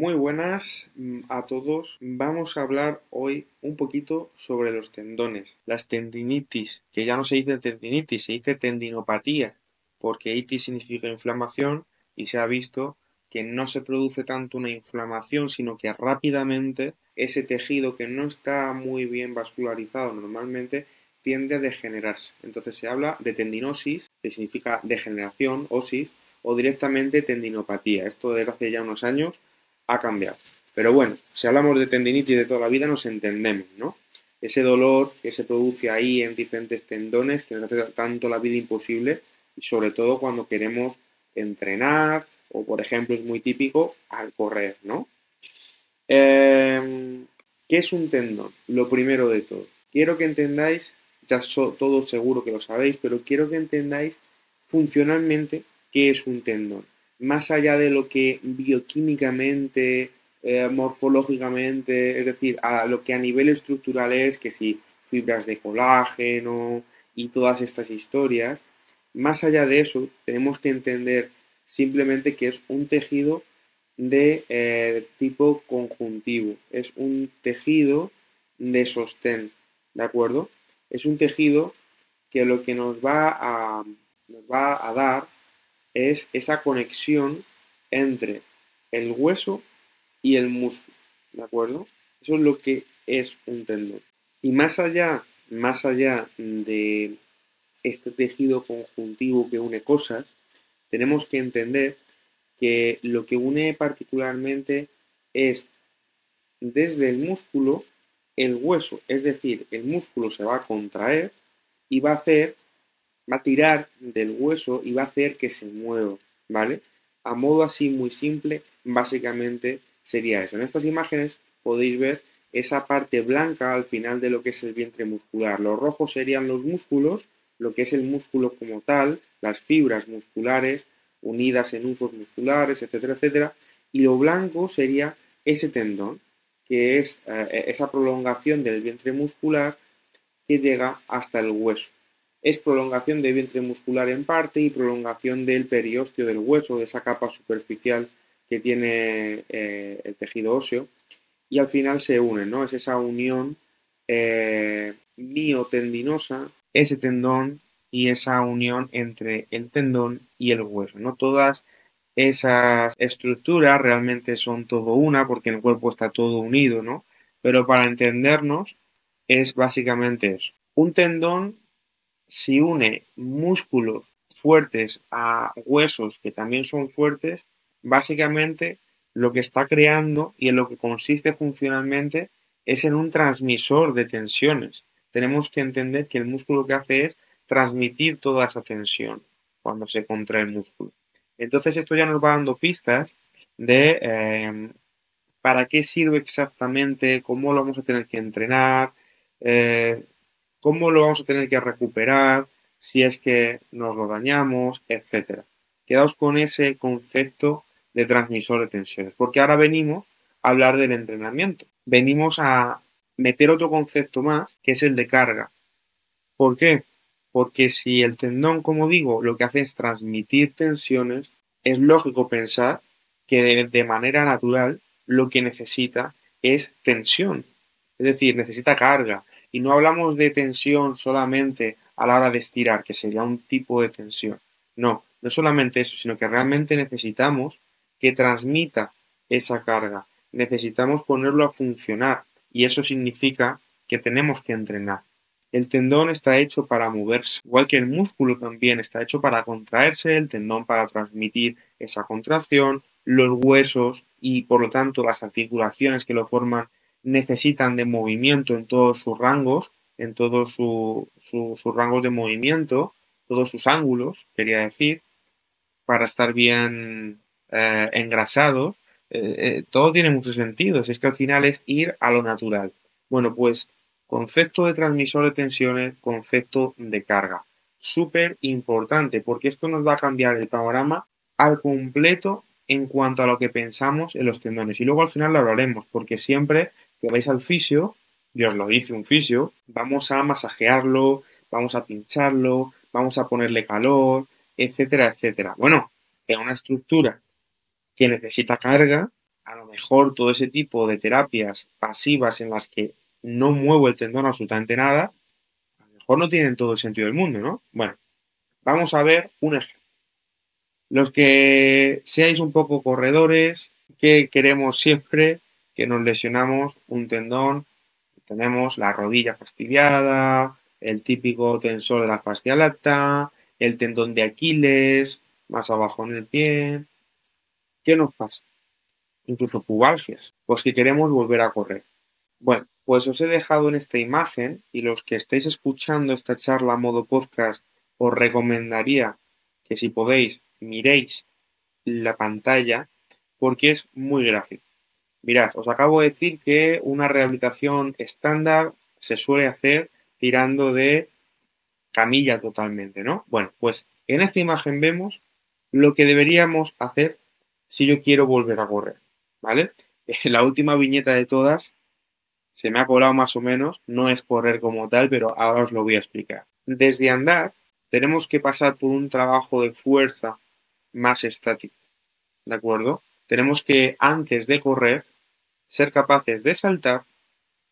Muy buenas a todos. Vamos a hablar hoy un poquito sobre los tendones. Las tendinitis, que ya no se dice tendinitis, se dice tendinopatía, porque itis significa inflamación y se ha visto que no se produce tanto una inflamación, sino que rápidamente ese tejido que no está muy bien vascularizado normalmente tiende a degenerarse. Entonces se habla de tendinosis, que significa degeneración, osis, o directamente tendinopatía. Esto desde hace ya unos años ha cambiado. Pero bueno, si hablamos de tendinitis de toda la vida nos entendemos, ¿no? Ese dolor que se produce ahí en diferentes tendones que nos hace tanto la vida imposible y sobre todo cuando queremos entrenar o por ejemplo es muy típico al correr, ¿no? ¿Qué es un tendón? Lo primero de todo. Quiero que entendáis, todos seguro que lo sabéis, pero quiero que entendáis funcionalmente qué es un tendón. Más allá de lo que bioquímicamente, morfológicamente, es decir, a lo que a nivel estructural es, que si fibras de colágeno y todas estas historias, más allá de eso, tenemos que entender simplemente que es un tejido de tipo conjuntivo. Es un tejido de sostén, ¿de acuerdo? Es un tejido que lo que nos va a dar es esa conexión entre el hueso y el músculo, ¿de acuerdo? Eso es lo que es un tendón. Y más allá de este tejido conjuntivo que une cosas, tenemos que entender que lo que une particularmente es desde el músculo el hueso, es decir, el músculo se va a contraer y va a tirar del hueso y va a hacer que se mueva, ¿vale? A modo así muy simple, básicamente sería eso. En estas imágenes podéis ver esa parte blanca al final de lo que es el vientre muscular. Los rojos serían los músculos, lo que es el músculo como tal, las fibras musculares unidas en usos musculares, etcétera, etcétera. Y lo blanco sería ese tendón, que es esa prolongación del vientre muscular que llega hasta el hueso. Es prolongación del vientre muscular en parte y prolongación del periósteo del hueso, de esa capa superficial que tiene el tejido óseo, y al final se unen, ¿no? Es esa unión miotendinosa, ese tendón y esa unión entre el tendón y el hueso, ¿no? Todas esas estructuras realmente son todo una porque el cuerpo está todo unido, ¿no? Pero para entendernos es básicamente eso. Un tendón, si une músculos fuertes a huesos que también son fuertes, básicamente lo que está creando y en lo que consiste funcionalmente es en un transmisor de tensiones. Tenemos que entender que el músculo lo que hace es transmitir toda esa tensión cuando se contrae el músculo. Entonces esto ya nos va dando pistas de para qué sirve exactamente, cómo lo vamos a tener que entrenar, eh, cómo lo vamos a tener que recuperar, si es que nos lo dañamos, etcétera. Quedaos con ese concepto de transmisor de tensiones, porque ahora venimos a hablar del entrenamiento. Venimos a meter otro concepto más, que es el de carga. ¿Por qué? Porque si el tendón, como digo, lo que hace es transmitir tensiones, es lógico pensar que de manera natural lo que necesita es tensión. Es decir, necesita carga. Y no hablamos de tensión solamente a la hora de estirar, que sería un tipo de tensión. No, no solamente eso, sino que realmente necesitamos que transmita esa carga. Necesitamos ponerlo a funcionar. Y eso significa que tenemos que entrenar. El tendón está hecho para moverse, igual que el músculo también está hecho para contraerse, el tendón para transmitir esa contracción, los huesos y por lo tanto las articulaciones que lo forman necesitan de movimiento en todos sus rangos, en todos sus rangos de movimiento, todos sus ángulos, quería decir, para estar bien engrasado. Todo tiene mucho sentido, si es que al final es ir a lo natural. Bueno, pues concepto de transmisor de tensiones, concepto de carga. Súper importante porque esto nos va a cambiar el panorama al completo en cuanto a lo que pensamos en los tendones. Y luego al final lo hablaremos porque siempre que vais al fisio, y os lo dice un fisio, vamos a masajearlo, vamos a pincharlo, vamos a ponerle calor, etcétera, etcétera. Bueno, es una estructura que necesita carga, A lo mejor todo ese tipo de terapias pasivas en las que no muevo el tendón absolutamente nada, a lo mejor no tienen todo el sentido del mundo, ¿no? Bueno, vamos a ver un ejemplo. Los que seáis un poco corredores, que queremos siempre que nos lesionamos un tendón, tenemos la rodilla fastidiada, el típico tensor de la fascia lata, el tendón de Aquiles, más abajo en el pie. ¿Qué nos pasa? Incluso pubalgias, pues que queremos volver a correr. Bueno, pues os he dejado en esta imagen y los que estéis escuchando esta charla a modo podcast os recomendaría que si podéis miréis la pantalla porque es muy gráfico. Mirad, os acabo de decir que una rehabilitación estándar se suele hacer tirando de camilla totalmente, ¿no? Bueno, pues en esta imagen vemos lo que deberíamos hacer si yo quiero volver a correr, ¿vale? La última viñeta de todas se me ha colado más o menos, no es correr como tal, pero ahora os lo voy a explicar. Desde andar tenemos que pasar por un trabajo de fuerza más estático, ¿de acuerdo? Tenemos que, antes de correr, ser capaces de saltar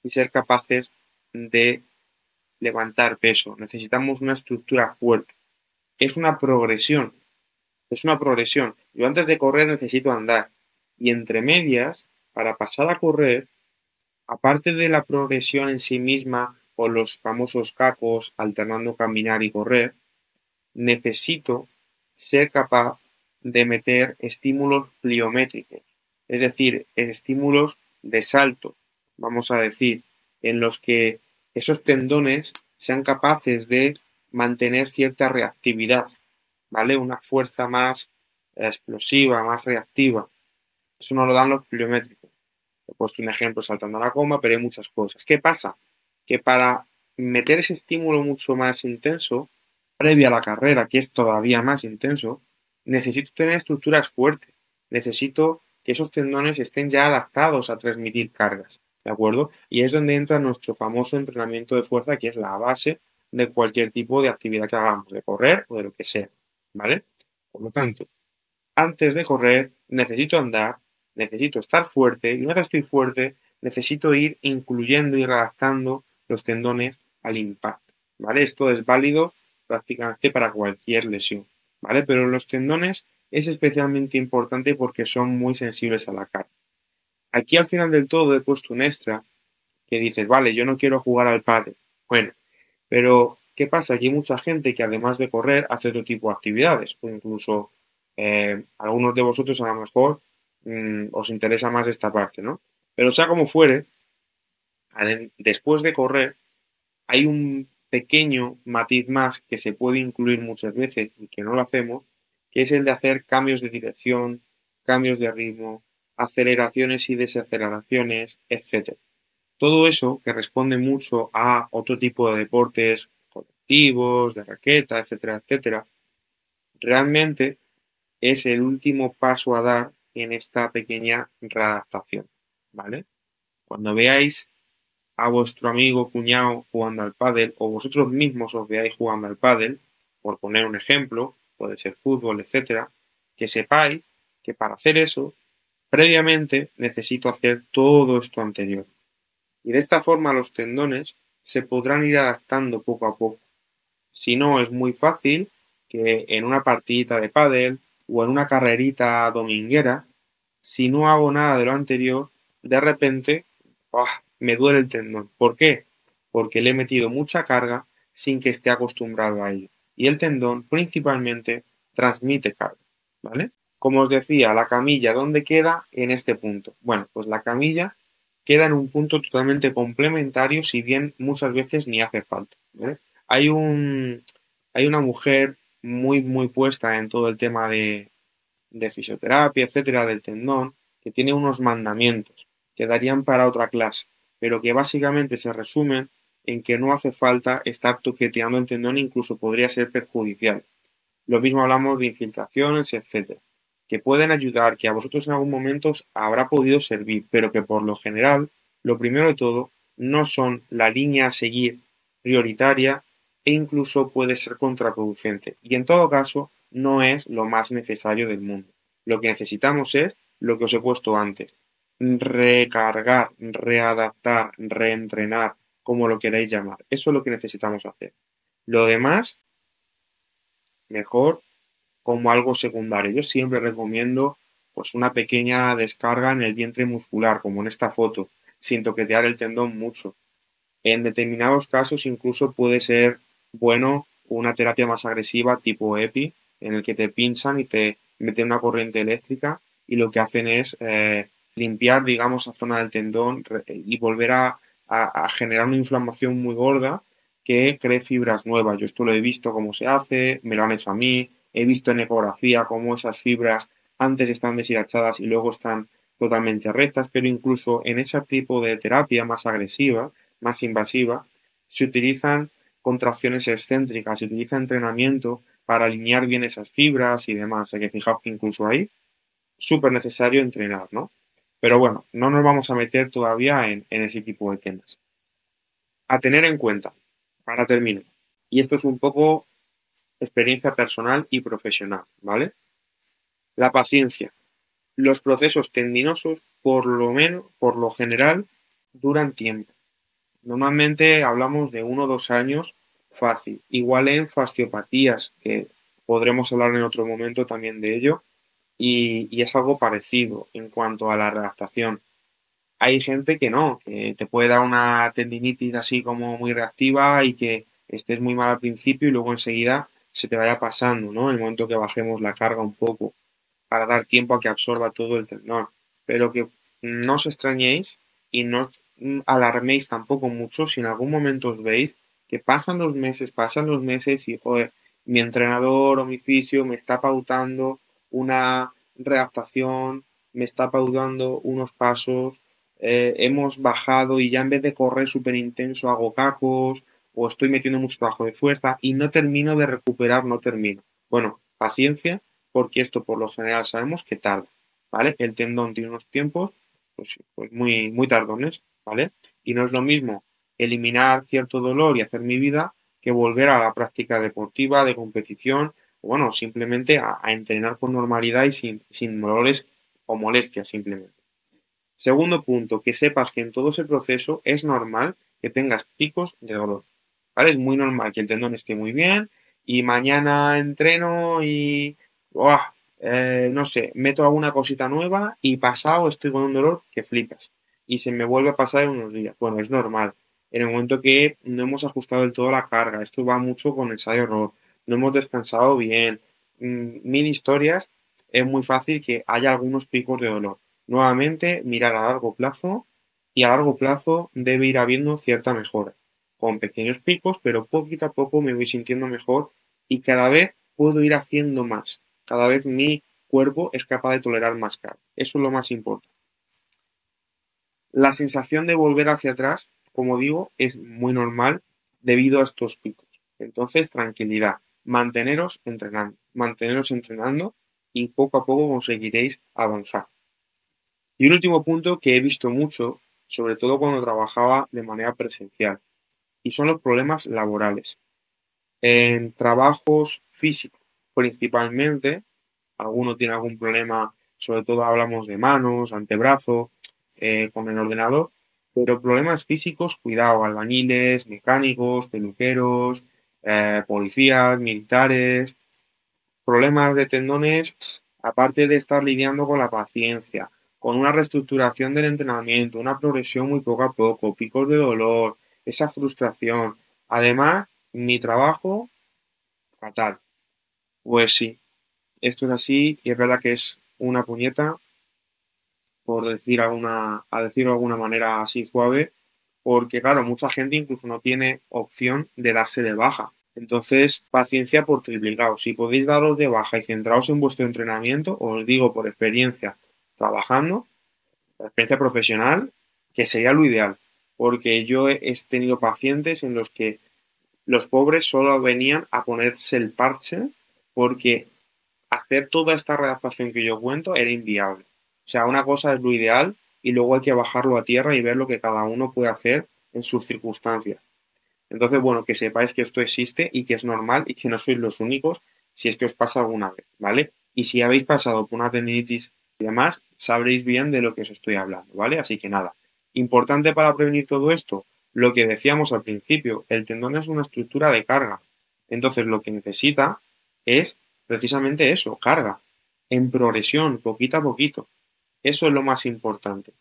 y ser capaces de levantar peso. Necesitamos una estructura fuerte. Es una progresión. Es una progresión. Yo antes de correr necesito andar. Y entre medias, para pasar a correr, aparte de la progresión en sí misma o los famosos cacos alternando caminar y correr, necesito ser capaz de meter estímulos pliométricos, es decir, estímulos de salto, vamos a decir, en los que esos tendones sean capaces de mantener cierta reactividad, ¿vale? Una fuerza más explosiva, más reactiva. Eso nos lo dan los pliométricos. He puesto un ejemplo saltando a la coma, pero hay muchas cosas. ¿Qué pasa? Que para meter ese estímulo mucho más intenso, previo a la carrera, que es todavía más intenso, necesito tener estructuras fuertes. Necesito que esos tendones estén ya adaptados a transmitir cargas. ¿De acuerdo? Y es donde entra nuestro famoso entrenamiento de fuerza, que es la base de cualquier tipo de actividad que hagamos, de correr o de lo que sea. ¿Vale? Por lo tanto, antes de correr, necesito andar, necesito estar fuerte, y una vez estoy fuerte, necesito ir incluyendo y adaptando los tendones al impacto, ¿vale? Esto es válido prácticamente para cualquier lesión, ¿vale? Pero los tendones es especialmente importante porque son muy sensibles a la carga. Aquí al final del todo he puesto un extra que dices, vale, yo no quiero jugar al pádel. Bueno, pero ¿qué pasa? Aquí hay mucha gente que además de correr hace otro tipo de actividades, o incluso algunos de vosotros a lo mejor os interesa más esta parte, ¿no? Pero sea como fuere, después de correr hay un pequeño matiz más que se puede incluir muchas veces y que no lo hacemos, que es el de hacer cambios de dirección, cambios de ritmo, aceleraciones y desaceleraciones, etcétera. Todo eso que responde mucho a otro tipo de deportes colectivos, de raqueta, etcétera, etcétera, realmente es el último paso a dar en esta pequeña readaptación, ¿vale? Cuando veáis a vuestro amigo cuñado jugando al pádel o vosotros mismos os veáis jugando al pádel, por poner un ejemplo, puede ser fútbol, etcétera, que sepáis que para hacer eso, previamente necesito hacer todo esto anterior. Y de esta forma los tendones se podrán ir adaptando poco a poco. Si no, es muy fácil que en una partidita de pádel o en una carrerita dominguera, si no hago nada de lo anterior, de repente me duele el tendón. ¿Por qué? Porque le he metido mucha carga sin que esté acostumbrado a ello. Y el tendón principalmente transmite carga, ¿vale? Como os decía, la camilla, ¿dónde queda en este punto? Bueno, pues la camilla queda en un punto totalmente complementario, si bien muchas veces ni hace falta, ¿vale? Hay un, hay una mujer muy puesta en todo el tema de fisioterapia, etcétera, del tendón, que tiene unos mandamientos que darían para otra clase, pero que básicamente se resumen en que no hace falta estar toqueteando el tendón, incluso podría ser perjudicial. Lo mismo hablamos de infiltraciones, etcétera, que pueden ayudar, que a vosotros en algún momento os habrá podido servir, pero que por lo general, lo primero de todo, no son la línea a seguir prioritaria e incluso puede ser contraproducente. Y en todo caso, no es lo más necesario del mundo. Lo que necesitamos es lo que os he puesto antes, recargar, readaptar, reentrenar, como lo queráis llamar. Eso es lo que necesitamos hacer. Lo demás, mejor como algo secundario. Yo siempre recomiendo pues una pequeña descarga en el vientre muscular, como en esta foto, sin toquetear el tendón mucho. En determinados casos incluso puede ser bueno una terapia más agresiva tipo EPI, en el que te pinchan y te meten una corriente eléctrica y lo que hacen es limpiar, digamos, la zona del tendón y volver a generar una inflamación muy gorda que cree fibras nuevas. Yo esto lo he visto cómo se hace, me lo han hecho a mí, he visto en ecografía cómo esas fibras antes están deshilachadas y luego están totalmente rectas, pero incluso en ese tipo de terapia más agresiva, más invasiva, se utilizan contracciones excéntricas, se utiliza entrenamiento para alinear bien esas fibras y demás. O sea que fijaos que incluso ahí, súper necesario entrenar, ¿no? Pero bueno, no nos vamos a meter todavía en ese tipo de temas. A tener en cuenta, para terminar, y esto es un poco experiencia personal y profesional, ¿vale? La paciencia. Los procesos tendinosos, por lo menos, por lo general, duran tiempo. Normalmente hablamos de 1 o 2 años fácil. Igual en fasciopatías, que podremos hablar en otro momento también de ello, y es algo parecido en cuanto a la readaptación. Hay gente que no, que te puede dar una tendinitis así como muy reactiva y que estés muy mal al principio y luego enseguida se te vaya pasando, ¿no? En el momento que bajemos la carga un poco para dar tiempo a que absorba todo el tendón. Pero que no os extrañéis y no os alarméis tampoco mucho si en algún momento os veis que pasan los meses y, joder, mi entrenador o mi fisio me está pautando una readaptación, me está pautando unos pasos, hemos bajado y ya en vez de correr súper intenso hago cacos o estoy metiendo mucho trabajo de fuerza y no termino de recuperar, no termino. Bueno, paciencia porque esto por lo general sabemos que tarda, ¿vale? El tendón tiene unos tiempos pues muy, muy tardones, ¿vale? Y no es lo mismo eliminar cierto dolor y hacer mi vida que volver a la práctica deportiva, de competición, o bueno, simplemente a entrenar con normalidad y sin dolores o molestias simplemente. Segundo punto, que sepas que en todo ese proceso es normal que tengas picos de dolor, ¿vale? Es muy normal que el tendón esté muy bien y mañana entreno y, ¡buah! No sé, meto alguna cosita nueva y pasado estoy con un dolor que flipas y se me vuelve a pasar en unos días. Bueno, es normal. En el momento que no hemos ajustado del todo la carga, esto va mucho con ensayo-error, no hemos descansado bien, mil historias, es muy fácil que haya algunos picos de dolor. Nuevamente, mirar a largo plazo y a largo plazo debe ir habiendo cierta mejora, con pequeños picos, pero poquito a poco me voy sintiendo mejor y cada vez puedo ir haciendo más. Cada vez mi cuerpo es capaz de tolerar más carga. Eso es lo más importante. La sensación de volver hacia atrás, como digo, es muy normal debido a estos picos. Entonces, tranquilidad, manteneros entrenando y poco a poco conseguiréis avanzar. Y un último punto que he visto mucho, sobre todo cuando trabajaba de manera presencial, y son los problemas laborales. En trabajos físicos, principalmente, alguno tiene algún problema, sobre todo hablamos de manos, antebrazo, con el ordenador, pero problemas físicos, cuidado, albañiles, mecánicos, peluqueros, policías, militares, problemas de tendones, aparte de estar lidiando con la paciencia, con una reestructuración del entrenamiento, una progresión muy poco a poco, picos de dolor, esa frustración. Además, mi trabajo, fatal. Pues sí, esto es así y es verdad que es una puñeta, por decir a decirlo de alguna manera así suave, porque claro, mucha gente incluso no tiene opción de darse de baja. Entonces, paciencia por triplicado. Si podéis daros de baja y centraros en vuestro entrenamiento, os digo por experiencia trabajando, la experiencia profesional, que sería lo ideal. Porque yo he tenido pacientes en los que los pobres solo venían a ponerse el parche porque hacer toda esta redactación que yo cuento era inviable. O sea, una cosa es lo ideal y luego hay que bajarlo a tierra y ver lo que cada uno puede hacer en sus circunstancias. Entonces, bueno, que sepáis que esto existe y que es normal y que no sois los únicos si es que os pasa alguna vez, ¿vale? Y si habéis pasado por una tendinitis y demás, sabréis bien de lo que os estoy hablando, ¿vale? Así que nada, importante para prevenir todo esto, lo que decíamos al principio, el tendón es una estructura de carga. Entonces lo que necesita es precisamente eso, carga, en progresión, poquito a poquito. Eso es lo más importante.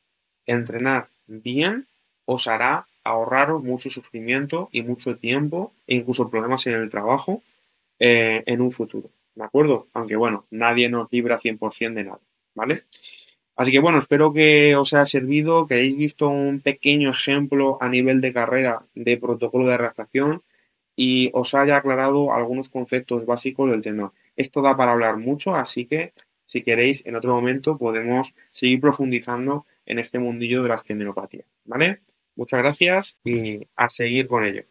Entrenar bien os hará ahorraros mucho sufrimiento y mucho tiempo e incluso problemas en el trabajo en un futuro. ¿De acuerdo? Aunque bueno, nadie nos libra 100% de nada. ¿Vale? Así que bueno, espero que os haya servido, que hayáis visto un pequeño ejemplo a nivel de carrera de protocolo de adaptación y os haya aclarado algunos conceptos básicos del tendón. Esto da para hablar mucho, así que si queréis, en otro momento podemos seguir profundizando en este mundillo de las tendinopatías, ¿vale? Muchas gracias y a seguir con ello.